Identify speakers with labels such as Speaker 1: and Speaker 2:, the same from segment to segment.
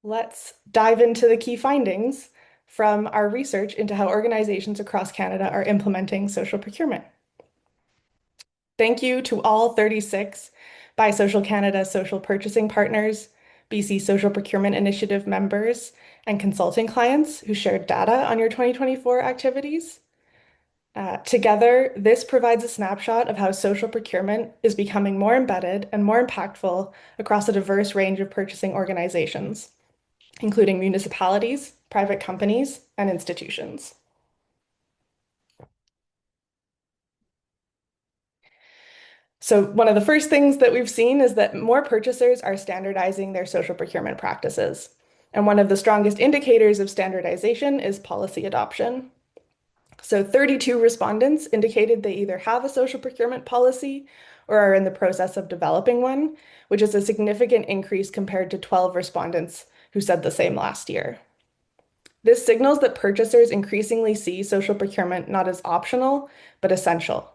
Speaker 1: Let's dive into the key findings from our research into how organizations across Canada are implementing social procurement. Thank you to all 36 by Social Canada social purchasing partners, BC Social Procurement Initiative members, and consulting clients who shared data on your 2024 activities. Together, this provides a snapshot of how social procurement is becoming more embedded and more impactful across a diverse range of purchasing organizations, including municipalities, private companies, and institutions. So one of the first things that we've seen is that more purchasers are standardizing their social procurement practices. And one of the strongest indicators of standardization is policy adoption. So 32 respondents indicated they either have a social procurement policy or are in the process of developing one, which is a significant increase compared to 12 respondents who said the same last year. This signals that purchasers increasingly see social procurement not as optional, but essential.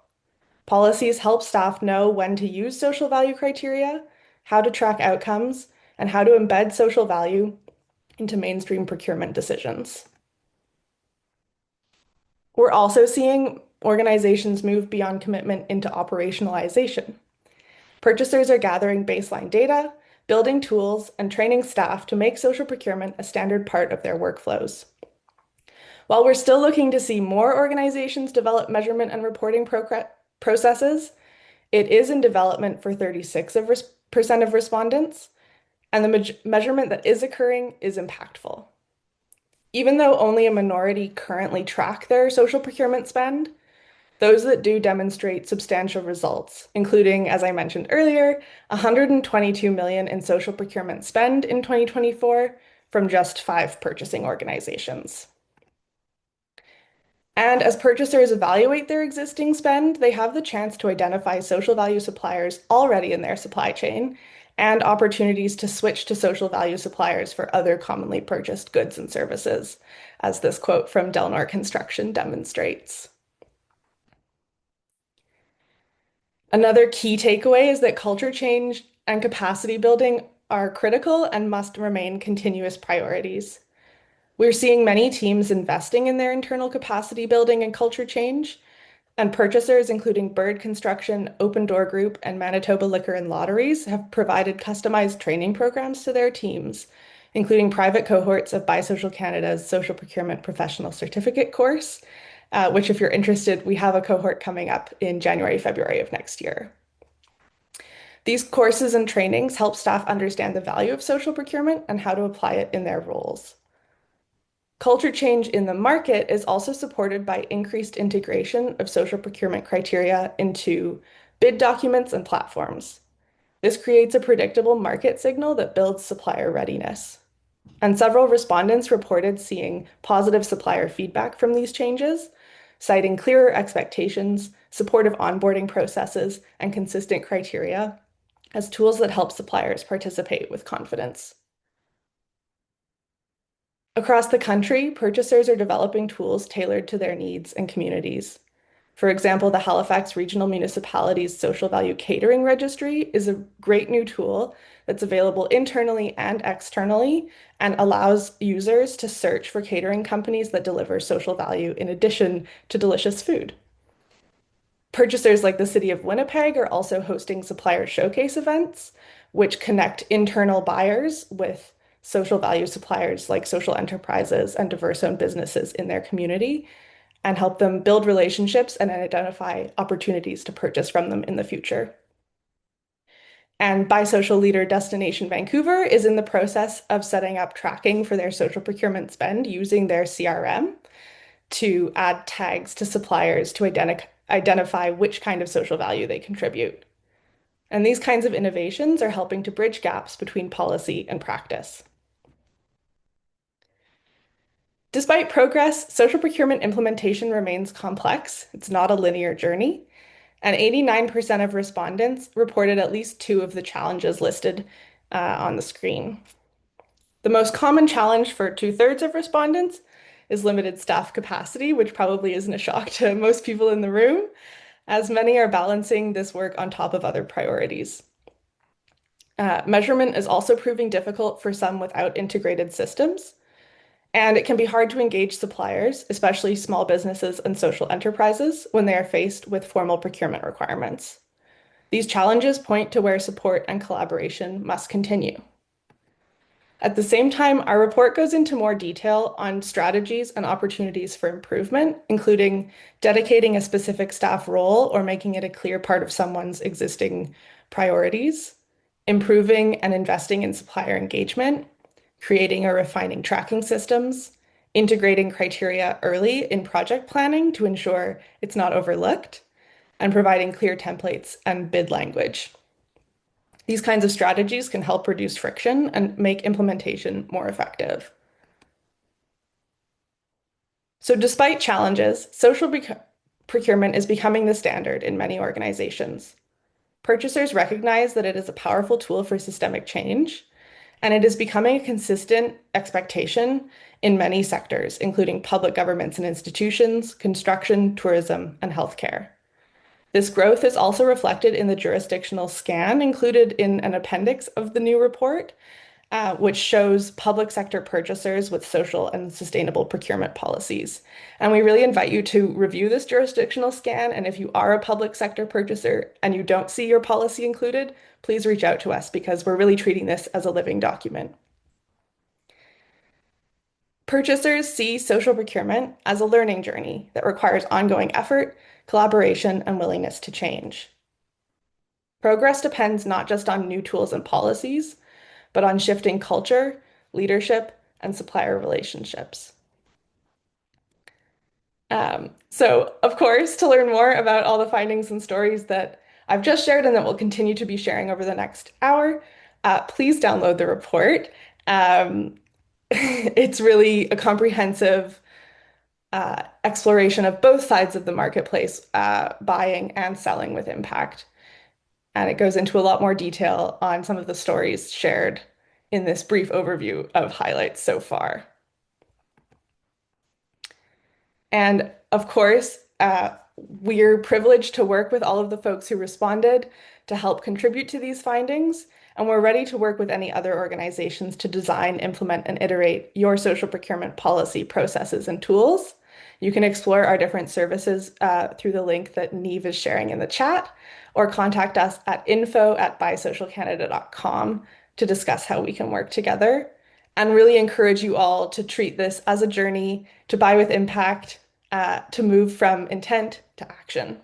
Speaker 1: Policies help staff know when to use social value criteria, how to track outcomes, and how to embed social value into mainstream procurement decisions. We're also seeing organizations move beyond commitment into operationalization. Purchasers are gathering baseline data, building tools, and training staff to make social procurement a standard part of their workflows. While we're still looking to see more organizations develop measurement and reporting processes, it is in development for 36% of respondents, and the measurement that is occurring is impactful. Even though only a minority currently track their social procurement spend, those that do demonstrate substantial results, including, as I mentioned earlier, 122 million in social procurement spend in 2024 from just 5 purchasing organizations. And as purchasers evaluate their existing spend, they have the chance to identify social value suppliers already in their supply chain and opportunities to switch to social value suppliers for other commonly purchased goods and services, as this quote from Delnor Construction demonstrates. Another key takeaway is that culture change and capacity building are critical and must remain continuous priorities. We're seeing many teams investing in their internal capacity building and culture change, and purchasers, including Bird Construction, Open Door Group, and Manitoba Liquor and Lotteries, have provided customized training programs to their teams, including private cohorts of BiSocial Canada's Social Procurement Professional Certificate course, which, if you're interested, we have a cohort coming up in January, February of next year. These courses and trainings help staff understand the value of social procurement and how to apply it in their roles. Culture change in the market is also supported by increased integration of social procurement criteria into bid documents and platforms. This creates a predictable market signal that builds supplier readiness. And several respondents reported seeing positive supplier feedback from these changes, citing clearer expectations, supportive onboarding processes, and consistent criteria as tools that help suppliers participate with confidence. Across the country, purchasers are developing tools tailored to their needs and communities. For example, the Halifax Regional Municipality's Social Value Catering Registry is a great new tool that's available internally and externally and allows users to search for catering companies that deliver social value in addition to delicious food. Purchasers like the City of Winnipeg are also hosting supplier showcase events, which connect internal buyers with social value suppliers like social enterprises and diverse-owned businesses in their community and help them build relationships and identify opportunities to purchase from them in the future. And BiSocial Leader Destination Vancouver is in the process of setting up tracking for their social procurement spend using their CRM to add tags to suppliers to identify which kind of social value they contribute. And these kinds of innovations are helping to bridge gaps between policy and practice. Despite progress, social procurement implementation remains complex. It's not a linear journey. And 89% of respondents reported at least 2 of the challenges listed on the screen. The most common challenge for 2/3 of respondents is limited staff capacity, which probably isn't a shock to most people in the room, as many are balancing this work on top of other priorities. Measurement is also proving difficult for some without integrated systems, and it can be hard to engage suppliers, especially small businesses and social enterprises, when they are faced with formal procurement requirements. These challenges point to where support and collaboration must continue. At the same time, our report goes into more detail on strategies and opportunities for improvement, including dedicating a specific staff role or making it a clear part of someone's existing priorities, improving and investing in supplier engagement, creating or refining tracking systems, integrating criteria early in project planning to ensure it's not overlooked, and providing clear templates and bid language. These kinds of strategies can help reduce friction and make implementation more effective. So, despite challenges, procurement is becoming the standard in many organizations. Purchasers recognize that it is a powerful tool for systemic change, and it is becoming a consistent expectation in many sectors, including public governments and institutions, construction, tourism, and healthcare. This growth is also reflected in the jurisdictional scan included in an appendix of the new report, which shows public sector purchasers with social and sustainable procurement policies. And we really invite you to review this jurisdictional scan. And if you are a public sector purchaser and you don't see your policy included, please reach out to us because we're really treating this as a living document. Purchasers see social procurement as a learning journey that requires ongoing effort, collaboration, and willingness to change. Progress depends not just on new tools and policies, but on shifting culture, leadership, and supplier relationships. So, of course, to learn more about all the findings and stories that I've just shared and that we'll continue to be sharing over the next hour, please download the report. Um, it's really a comprehensive exploration of both sides of the marketplace, buying and selling with impact. And it goes into a lot more detail on some of the stories shared in this brief overview of highlights so far. And of course, we're privileged to work with all of the folks who responded to help contribute to these findings. And we're ready to work with any other organizations to design, implement, and iterate your social procurement policy processes and tools. You can explore our different services through the link that Neve is sharing in the chat, or contact us at info@buysocialcanada.com to discuss how we can work together. And really encourage you all to treat this as a journey to buy with impact, to move from intent to action.